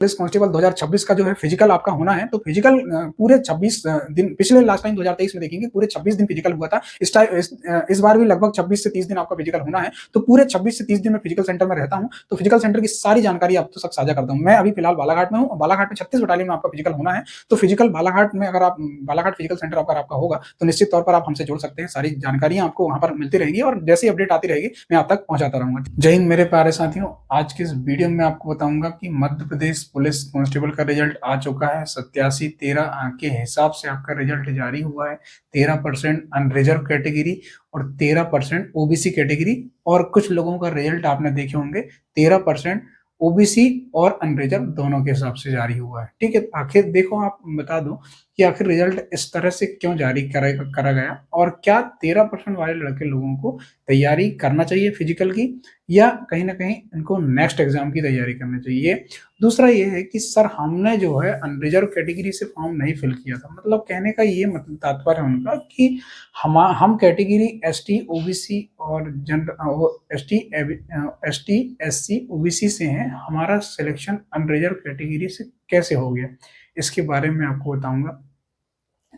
Police constable 2026 का जो है फिजिकल आपका होना है, तो फिजिकल पूरे 26 दिन, पिछले लास्ट टाइम 2023 में देखेंगे पूरे 26 दिन फिजिकल हुआ था। इस बार भी लगभग 26 से 30 दिन आपका फिजिकल होना है। तो पूरे 26 से 30 दिन में फिजिकल सेंटर में रहता हूँ, तो फिजिकल सेंटर की सारी जानकारी आप तो सब साझा करता हूँ। मैं अभी फिलहाल बालाघाट में हूँ, बालाघाट में 36 बटालियन में आपका फिजिकल होना है। तो फिजिकल बालाघाट में, अगर आप बालाघाट फिजिकल सेंटर अगर आपका होगा, तो निश्चित तौर पर आप हमसे जुड़ सकते हैं। सारी जानकारियां आपको वहां पर मिलती रहेगी और जैसी अपडेट आती रहेगी मैं आप तक पहुंचाता रहूंगा। जय हिंद मेरे प्यारे साथियों, आज के इस वीडियो में आपको बताऊंगा कि मध्य प्रदेश पुलिस कांस्टेबल का रिजल्ट आ चुका है। 87-13 के हिसाब से आपका रिजल्ट जारी हुआ है। 13% अनरिजर्व कैटेगरी और 13% ओबीसी कैटेगरी, और कुछ लोगों का रिजल्ट आपने देखे होंगे 13% ओबीसी और अनरिजर्व दोनों के हिसाब से जारी हुआ है। ठीक है, आखिर देखो, आप बता दो कि आखिर रिजल्ट इस तरह से क्यों जारी करा गया, और क्या 13% वाले लड़के लोगों को तैयारी करना चाहिए फिजिकल की, या कहीं ना कहीं इनको नेक्स्ट एग्जाम की तैयारी करनी चाहिए। दूसरा ये है कि सर हमने जो है अनरिजर्व कैटेगरी से फॉर्म नहीं फिल किया था, मतलब कहने का ये मतलब तात्पर्य है उनका कि हम कैटेगरी एसटी ओबीसी और जनरल एसटी एससी ओबीसी से हैं, हमारा सिलेक्शन अनरिजर्व कैटेगरी से कैसे हो गया, इसके बारे में आपको बताऊंगा।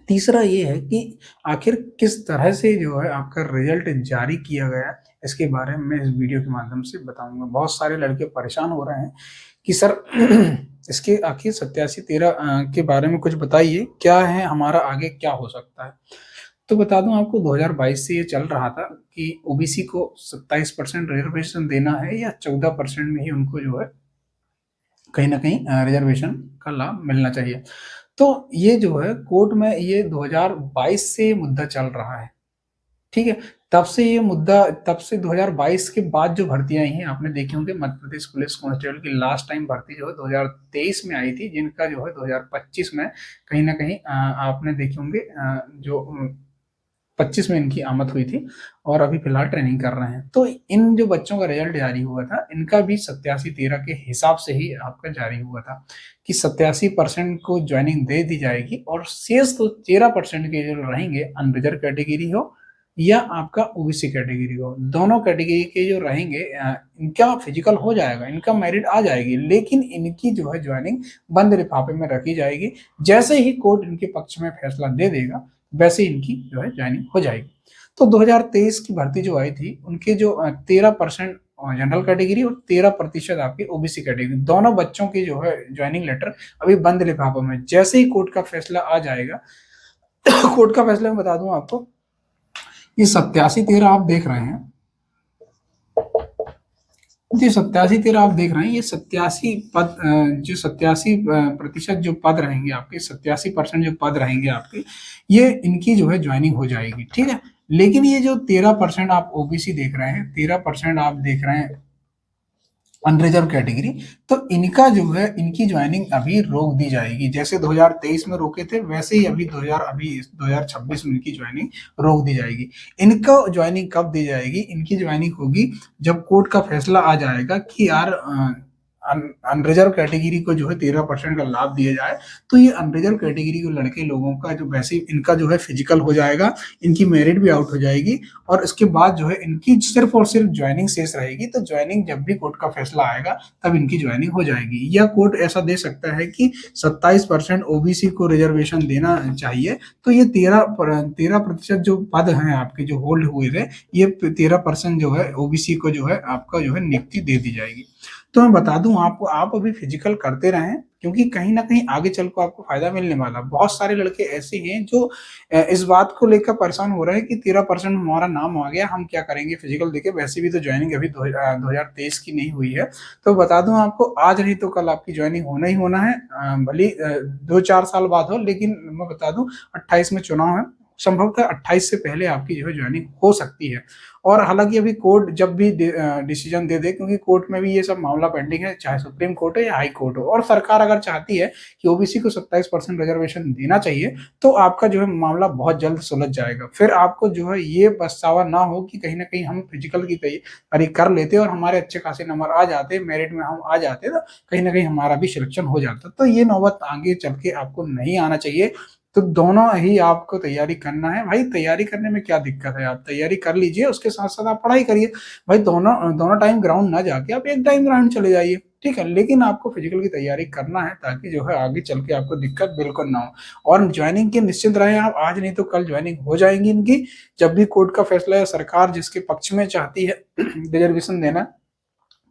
तीसरा ये है कि आखिर किस तरह से जो है आपका रिजल्ट जारी किया गया, इसके बारे में इस वीडियो के माध्यम से बताऊंगा। बहुत सारे लड़के परेशान हो रहे हैं कि सर इसके आखिर 87-13 के बारे में कुछ बताइए, क्या है हमारा आगे क्या हो सकता है। तो बता दूं आपको, 2022 से ये चल रहा था कि ओबीसी को 27% रिजर्वेशन देना है, या 14% में ही उनको जो है कहीं ना कहीं रिजर्वेशन का लाभ मिलना चाहिए। तो ये जो है कोर्ट में ये 2022 से ये मुद्दा चल रहा है। ठीक है, तब से ये मुद्दा, तब से 2022 के बाद जो भर्तियां आई हैं आपने देखी होंगी। मध्य प्रदेश पुलिस कांस्टेबल की लास्ट टाइम भर्ती जो है 2023 में आई थी, जिनका जो है 2025 में कहीं ना कहीं आपने देखे होंगे जो 25 में इनकी आमद हुई थी, और अभी फिलहाल ट्रेनिंग कर रहे हैं। तो इन जो बच्चों का रिजल्ट जारी हुआ था, इनका भी 87-13 के हिसाब से ही आपका जारी हुआ था कि 87% को ज्वाइनिंग दे दी जाएगी, और शेष तो 13% के जो रहेंगे, अनरिजर्व कैटेगरी हो या आपका ओबीसी कैटेगरी हो, दोनों कैटेगरी के जो रहेंगे इनका फिजिकल हो जाएगा, इनका मेरिट आ जाएगी, लेकिन इनकी जो है ज्वाइनिंग बंद लिफाफे में रखी जाएगी। जैसे ही कोर्ट इनके पक्ष में फैसला दे देगा, वैसे इनकी जो है ज्वाइनिंग हो जाएगी। तो 2023 की भर्ती जो आई थी, उनके जो 13% जनरल कैटेगरी और 13% आपकी ओबीसी कैटेगरी, दोनों बच्चों की जो है ज्वाइनिंग लेटर अभी बंद लिफाफों में, जैसे ही कोर्ट का फैसला आ जाएगा कोर्ट का फैसला मैं बता दूं आपको, ये 87-13 आप देख रहे हैं, जी 87-13 आप देख रहे हैं, ये 87 पद जो 87% जो पद रहेंगे आपके, 87% जो पद रहेंगे आपके, ये इनकी जो है ज्वाइनिंग हो जाएगी। ठीक है, लेकिन ये जो 13% आप ओबीसी देख रहे हैं, 13% आप देख रहे हैं अनरिजर्व कैटेगरी, तो इनका जो है इनकी ज्वाइनिंग अभी रोक दी जाएगी। जैसे 2023 में रोके थे, वैसे ही अभी 2026 में इनकी ज्वाइनिंग रोक दी जाएगी। इनका ज्वाइनिंग कब दी जाएगी? इनकी ज्वाइनिंग होगी जब कोर्ट का फैसला आ जाएगा कि यार अनरिजर्व कैटेगरी को जो है 13% का लाभ दिया जाए। तो ये अनरिजर्व कैटेगरी के लड़के लोगों का जो वैसे इनका जो है फिजिकल हो जाएगा, इनकी मेरिट भी आउट हो जाएगी, और इसके बाद जो है इनकी सिर्फ और सिर्फ ज्वाइनिंग शेष रहेगी। तो ज्वाइनिंग जब भी कोर्ट का फैसला आएगा तब इनकी ज्वाइनिंग हो जाएगी। या कोर्ट ऐसा दे सकता है कि 27% ओबीसी को रिजर्वेशन देना चाहिए, तो ये 13% जो पद हैं आपके जो होल्ड हुए थे, ये 13% जो है ओबीसी को जो है आपका जो है नियुक्ति दे दी जाएगी। तो मैं बता दूं आपको, आप अभी फिजिकल करते रहें, क्योंकि कहीं ना कहीं आगे चल को आपको फायदा मिलने वाला। बहुत सारे लड़के ऐसे हैं जो इस बात को लेकर परेशान हो रहे हैं कि 13% हमारा नाम आ गया, हम क्या करेंगे फिजिकल देके, वैसे भी तो ज्वाइनिंग अभी 2023 की नहीं हुई है। तो बता दूं आपको, आज नहीं तो कल आपकी ज्वाइनिंग होना ही होना है, भले 2-4 साल बाद हो, लेकिन मैं बता दूं 28 में चुनाव है, संभवतः 28 से पहले आपकी जो है ज्वाइनिंग हो सकती है। और हालांकि अभी कोर्ट जब भी डिसीजन दे दे, क्योंकि कोर्ट में भी ये सब मामला पेंडिंग है, चाहे सुप्रीम कोर्ट है या हाई कोर्ट हो, और सरकार अगर चाहती है कि ओबीसी को 27% रिजर्वेशन देना चाहिए, तो आपका जो है मामला बहुत जल्द सुलझ जाएगा। फिर आपको जो है ये पछतावा ना हो कि कहीं ना कहीं हम फिजिकल की तैयारी कर लेते और हमारे अच्छे खासे नंबर आ जाते, मेरिट में हम आ जाते, तो कहीं ना कहीं हमारा भी सिलेक्शन हो जाता। तो ये नौबत आगे चल के आपको नहीं आना चाहिए। तो दोनों ही आपको तैयारी करना है भाई। तैयारी करने में क्या दिक्कत है, आप तैयारी कर लीजिए, उसके साथ साथ आप पढ़ाई करिए भाई। दोनों दोनों टाइम ग्राउंड ना जाके आप एक टाइम ग्राउंड चले जाइए, ठीक है। लेकिन आपको फिजिकल की तैयारी करना है ताकि जो है आगे चल के आपको दिक्कत बिल्कुल ना हो। और ज्वाइनिंग की निश्चित रहे आप, आज नहीं तो कल ज्वाइनिंग हो जाएंगी इनकी। जब भी कोर्ट का फैसला या सरकार जिसके पक्ष में चाहती है रिजर्वेशन देना,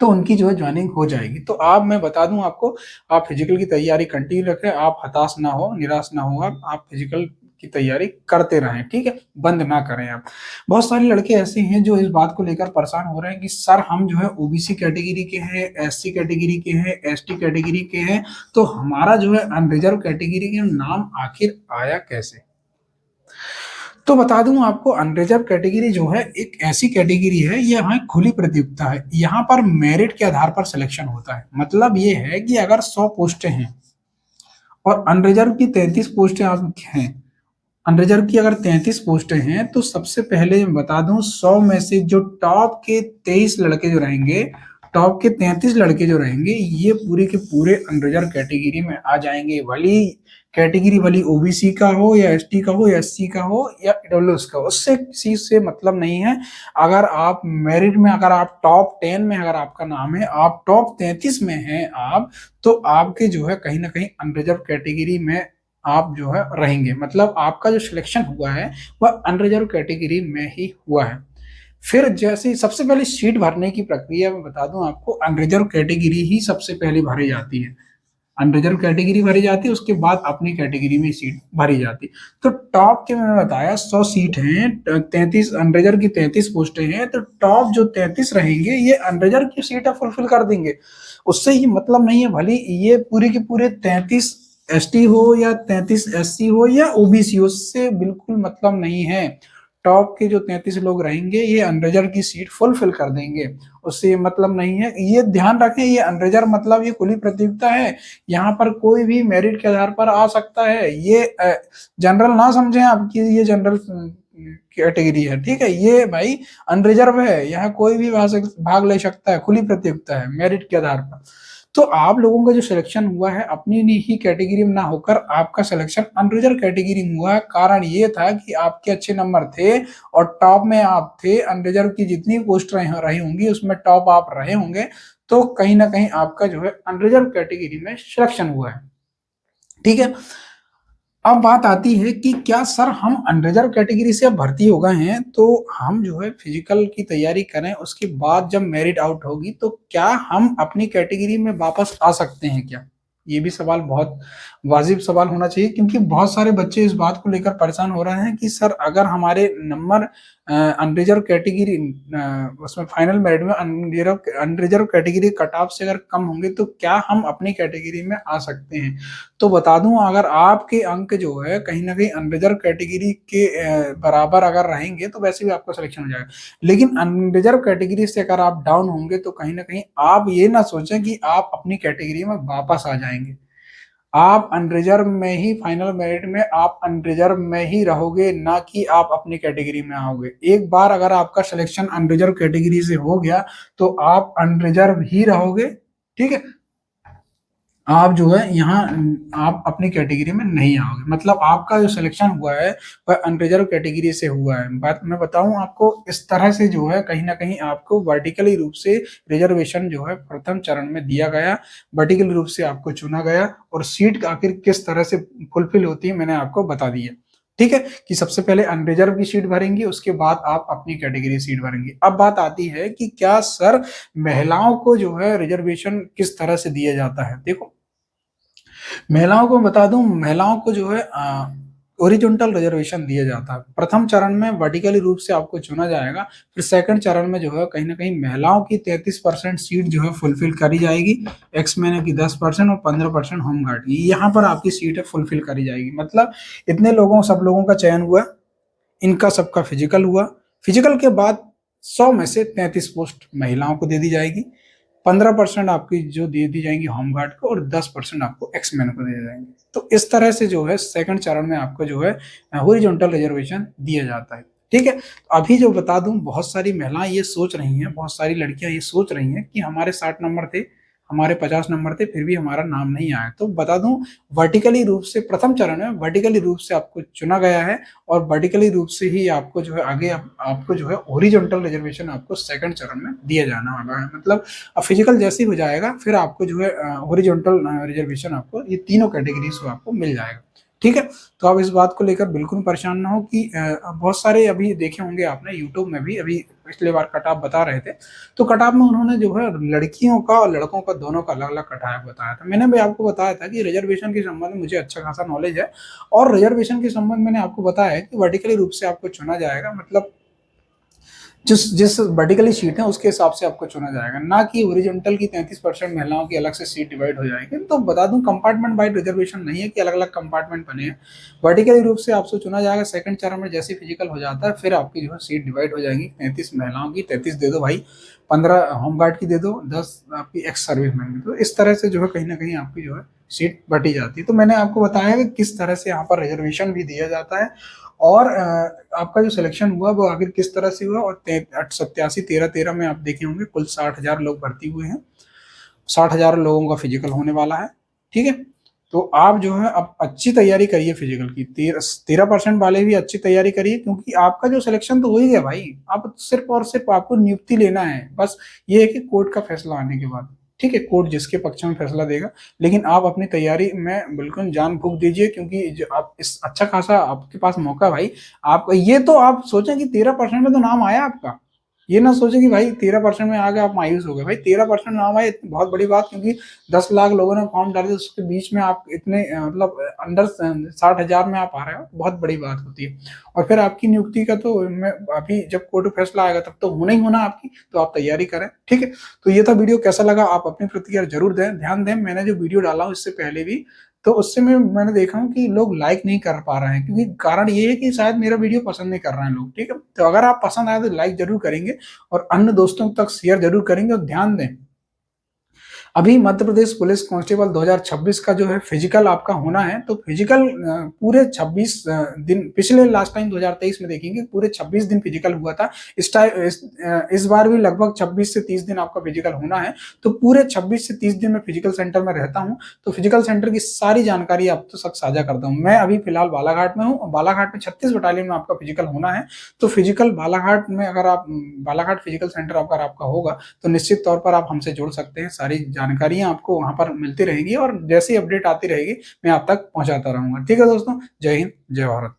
तो उनकी जो है ज्वाइनिंग हो जाएगी। तो आप, मैं बता दूं आपको, आप फिजिकल की तैयारी कंटिन्यू रखें, आप हताश ना हो, निराश ना हो, आप फिजिकल की तैयारी करते रहें, ठीक है, बंद ना करें आप। बहुत सारे लड़के ऐसे हैं जो इस बात को लेकर परेशान हो रहे हैं कि सर हम जो है ओबीसी कैटेगरी के हैं, एससी कैटेगरी के हैं, एसटी कैटेगरी के हैं, तो हमारा जो है अनरिजर्व कैटेगरी के नाम आखिर आया कैसे। तो बता दूं आपको, अनरिजर्व कैटेगरी जो है एक ऐसी कैटेगरी है, ये यहाँ खुली प्रतियोगिता है, यहाँ पर मेरिट के आधार पर सिलेक्शन होता है। मतलब ये है कि अगर 100 पोस्टें हैं और अनरिजर्व की 33 पोस्टें आप हैं, अनरिजर्व की अगर 33 पोस्टें हैं, तो सबसे पहले मैं बता दूं 100 में से जो टॉप के 23 लड़के जो रहेंगे, टॉप के 33 लड़के जो रहेंगे, ये पूरे के पूरे अनरिजर्व कैटेगरी में आ जाएंगे। भली कैटेगरी भली ओबीसी का हो या एसटी का हो या एससी का हो या ईडब्ल्यूएस का हो, उससे किसी से मतलब नहीं है। अगर आप मेरिट में, अगर आप टॉप 10 में अगर आपका नाम है, आप टॉप 33 में हैं आप, तो आपके जो है कहीं ना कहीं अनरिजर्व कैटेगरी में आप जो है रहेंगे। मतलब आपका जो सिलेक्शन हुआ है वह अनरिजर्व कैटेगरी में ही हुआ है। फिर जैसे सबसे पहले सीट भरने की प्रक्रिया मैं बता दूं आपको, अनरिजर्व कैटेगरी ही सबसे पहले भरी जाती है। अनरिजर्व कैटेगरी भरी जाती है, उसके बाद अपनी कैटेगरी में सीट भरी जाती है। तो टॉप के मैंने बताया 100 सीट हैं, 33 अनरिजर्व की 33 पोस्टें हैं, तो टॉप जो 33 रहेंगे ये अनरिजर्व की सीटें फुलफिल कर देंगे। उससे ही मतलब नहीं है, भले ये पूरे के पूरे 33 एसटी हो या 33 एससी हो या ओबीसी हो, उससे बिल्कुल मतलब नहीं है। टॉप के जो 33 लोग रहेंगे ये अनरिजर्व की सीट फुलफिल कर देंगे, उससे ये मतलब नहीं है। ये ध्यान रखें, ये अनरिजर्व मतलब ये खुली प्रतियोगिता है, यहाँ पर कोई भी मेरिट के आधार पर आ सकता है। ये जनरल ना समझें आप कि ये जनरल कैटेगरी है, ठीक है, ये भाई अनरिजर्व है, यहाँ कोई भी भाग ले सकता है, खुली प्रतियोगिता है मेरिट के आधार पर। तो आप लोगों का जो सिलेक्शन हुआ है अपनी ही कैटेगरी में ना होकर आपका सिलेक्शन अनरिजर्व कैटेगरी में हुआ है। कारण ये था कि आपके अच्छे नंबर थे और टॉप में आप थे, अनरिजर्व की जितनी पोस्ट रही होंगी उसमें टॉप आप रहे होंगे, तो कहीं ना कहीं आपका जो है अनरिजर्व कैटेगरी में सिलेक्शन हुआ है, ठीक है। अब बात आती है कि क्या सर हम अनरिजर्व कैटेगरी से अब भर्ती हो गए हैं, तो हम जो है फिजिकल की तैयारी करें, उसके बाद जब मेरिट आउट होगी तो क्या हम अपनी कैटेगरी में वापस आ सकते हैं क्या। ये भी सवाल बहुत वाजिब सवाल होना चाहिए, क्योंकि बहुत सारे बच्चे इस बात को लेकर परेशान हो रहे हैं कि सर अगर हमारे नंबर अनरिजर्व कैटेगरी उसमें फाइनल मेरिट में अनरिजर्व कैटेगरी कट ऑफ से अगर कम होंगे तो क्या हम अपनी कैटेगरी में आ सकते हैं। तो बता दूं, अगर आपके अंक जो है कहीं ना कहीं अनरिजर्व कैटेगरी के बराबर अगर रहेंगे तो वैसे भी आपका सिलेक्शन हो जाएगा। लेकिन अनरिजर्व कैटेगरी से अगर आप डाउन होंगे तो कहीं ना कहीं आप ये ना सोचें कि आप अपनी कैटेगरी में वापस आ जाएंगे। आप अनरिजर्व में ही फाइनल मेरिट में आप अनरिजर्व में ही रहोगे, ना कि आप अपनी कैटेगरी में आओगे। एक बार अगर आपका सिलेक्शन अनरिजर्व कैटेगरी से हो गया तो आप अनरिजर्व ही रहोगे, ठीक है। आप जो है यहाँ आप अपनी कैटेगरी में नहीं आओगे, मतलब आपका जो सिलेक्शन हुआ है वह अनरिजर्व कैटेगरी से हुआ है। बात मैं बताऊं आपको, इस तरह से जो है कहीं ना कहीं आपको वर्टिकली रूप से रिजर्वेशन जो है प्रथम चरण में दिया गया, वर्टिकल रूप से आपको चुना गया, और सीट आखिर किस तरह से फुलफिल होती है मैंने आपको बता दिया, ठीक है, कि सबसे पहले अनरिजर्व की सीट भरेंगे, उसके बाद आप अपनी कैटेगरी सीट भरेंगे। अब बात आती है कि क्या सर महिलाओं को जो है रिजर्वेशन किस तरह से दिया जाता है। देखो, महिलाओं को बता दूं, महिलाओं को जो है ओरिजेंटल रिजर्वेशन दिया जाता है। प्रथम चरण में वर्टिकली रूप से आपको चुना जाएगा, फिर सेकंड चरण में जो है कहीं ना कहीं महिलाओं की 33% सीट जो है फुलफिल करी जाएगी, एक्समैन की 10% और 15% होमगार्ड की, यहाँ पर आपकी सीट है फुलफिल करी जाएगी। मतलब इतने लोगों, सब लोगों का चयन हुआ, इनका सबका फिजिकल हुआ, फिजिकल के बाद 100 में से 33 पोस्ट महिलाओं को दे दी जाएगी, 15% आपकी जो दे दी जाएंगी होमगार्ड को, और 10% आपको एक्समैन को दे जाएंगे। तो इस तरह से जो है सेकंड चरण में आपको जो है हॉरिजॉन्टल रिजर्वेशन दिया जाता है, ठीक है। अभी जो बता दूं, बहुत सारी महिलाएं ये सोच रही हैं, बहुत सारी लड़कियां ये सोच रही हैं कि हमारे 60 नंबर थे, हमारे 50 नंबर थे, फिर भी हमारा नाम नहीं आया। तो बता दूं, वर्टिकली रूप से प्रथम चरण में वर्टिकली रूप से आपको चुना गया है, और वर्टिकली रूप से ही आपको जो है आगे आपको जो है हॉरिजॉन्टल रिजर्वेशन आपको सेकंड चरण में दिया जाना वाला है। मतलब अब फिजिकल जैसे ही हो जाएगा, फिर आपको जो है हॉरिजॉन्टल रिजर्वेशन आपको ये तीनों कैटेगरीज को आपको मिल जाएगा। ठीक है, तो आप इस बात को लेकर बिल्कुल परेशान ना हो कि बहुत सारे अभी देखे होंगे आपने यूट्यूब में भी, अभी पिछले बार कट ऑफ बता रहे थे, तो कट ऑफ में उन्होंने जो है लड़कियों का और लड़कों का दोनों का अलग अलग कट ऑफ बताया था। मैंने भी आपको बताया था कि रिजर्वेशन के संबंध में मुझे अच्छा खासा नॉलेज है, और रिजर्वेशन के संबंध में मैंने आपको बताया है कि वर्टिकली रूप से आपको चुना जाएगा, मतलब जिस जिस वर्टिकली सीट है उसके हिसाब से आपको चुना जाएगा, ना कि ओरिजेंटल की 33% महिलाओं की अलग से सीट डिवाइड हो जाएगी। तो बता दूं, कंपार्टमेंट वाइड रिजर्वेशन नहीं है कि अलग अलग कंपार्टमेंट बने हैं। वर्टिकली रूप से आपसे चुना जाएगा। सेकंड चरण में जैसे फिजिकल हो जाता है, फिर आपकी जो है सीट डिवाइड हो जाएगी। 33 महिलाओं की 33 दे दो भाई, 15 होमगार्ड की दे दो, 10 आपकी एक्स सर्विसमैन की। तो इस तरह से जो है कहीं ना कहीं आपकी जो है सीट बटी जाती है। तो मैंने आपको बताया कि किस तरह से यहाँ पर रिजर्वेशन भी दिया जाता है, और आपका जो सिलेक्शन हुआ वो आखिर किस तरह से हुआ। और 87 13 में आप देखे होंगे कुल 60,000 लोग भर्ती हुए हैं, 60,000 लोगों का फिजिकल होने वाला है। ठीक है, तो आप जो है अब अच्छी तैयारी करिए फिजिकल की। 13% वाले भी अच्छी तैयारी करिए, क्योंकि आपका जो सिलेक्शन तो हो ही गया भाई। आप सिर्फ और सिर्फ आपको नियुक्ति लेना है, बस ये है कि कोर्ट का फैसला आने के बाद। ठीक है, कोर्ट जिसके पक्ष में फैसला देगा, लेकिन आप अपनी तैयारी में बिल्कुल जान फूंक दीजिए, क्योंकि जो आप इस अच्छा खासा आपके पास मौका है भाई। आप ये तो आप सोचें कि 13% में तो नाम आया आपका, ये ना सोचे कि भाई 13% में आ गए आप मायूस हो गए। भाई 13% नाम आए बहुत बड़ी बात, क्योंकि 10 लाख लोगों ने फॉर्म डाले, उसके बीच में आप इतने मतलब अंडर 60,000 में आप आ रहे हो, बहुत बड़ी बात होती है। और फिर आपकी नियुक्ति का तो मैं अभी जब कोर्ट फैसला आएगा तब तो होना ही होना आपकी, तो आप तैयारी करें। ठीक है, तो ये था वीडियो, कैसा लगा आप अपनी प्रतिक्रिया जरूर दें। ध्यान दें, मैंने जो वीडियो डाला हूँ इससे पहले भी, तो उससे मैंने देखा हूँ कि लोग लाइक नहीं कर पा रहे हैं, क्योंकि कारण ये है कि शायद मेरा वीडियो पसंद नहीं कर रहे हैं लोग। ठीक है, तो अगर आप पसंद आए तो लाइक जरूर करेंगे, और अन्य दोस्तों तक शेयर जरूर करेंगे। और ध्यान दें, अभी मध्य प्रदेश पुलिस कांस्टेबल 2026 का जो है फिजिकल आपका होना है, तो फिजिकल पूरे 26 दिन, पिछले लास्ट टाइम 2023 में देखेंगे पूरे 26 दिन फिजिकल हुआ था। इस बार भी लगभग 26 से 30 दिन आपका फिजिकल होना है। तो पूरे 26 से 30 दिन में फिजिकल सेंटर में रहता हूँ, तो फिजिकल सेंटर की सारी जानकारी आप तो सब साझा करता हूँ। मैं अभी फिलहाल बालाघाट में हूँ, बालाघाट में 36 बटालियन में आपका फिजिकल होना है। तो फिजिकल बालाघाट में, अगर आप बालाघाट फिजिकल सेंटर अगर आपका होगा, तो निश्चित तौर पर आप हमसे जुड़ सकते हैं। सारी जानकारियां आपको वहां पर मिलती रहेगी, और जैसी अपडेट आती रहेगी मैं आप तक पहुंचाता रहूंगा। ठीक है दोस्तों, जय हिंद, जय भारत।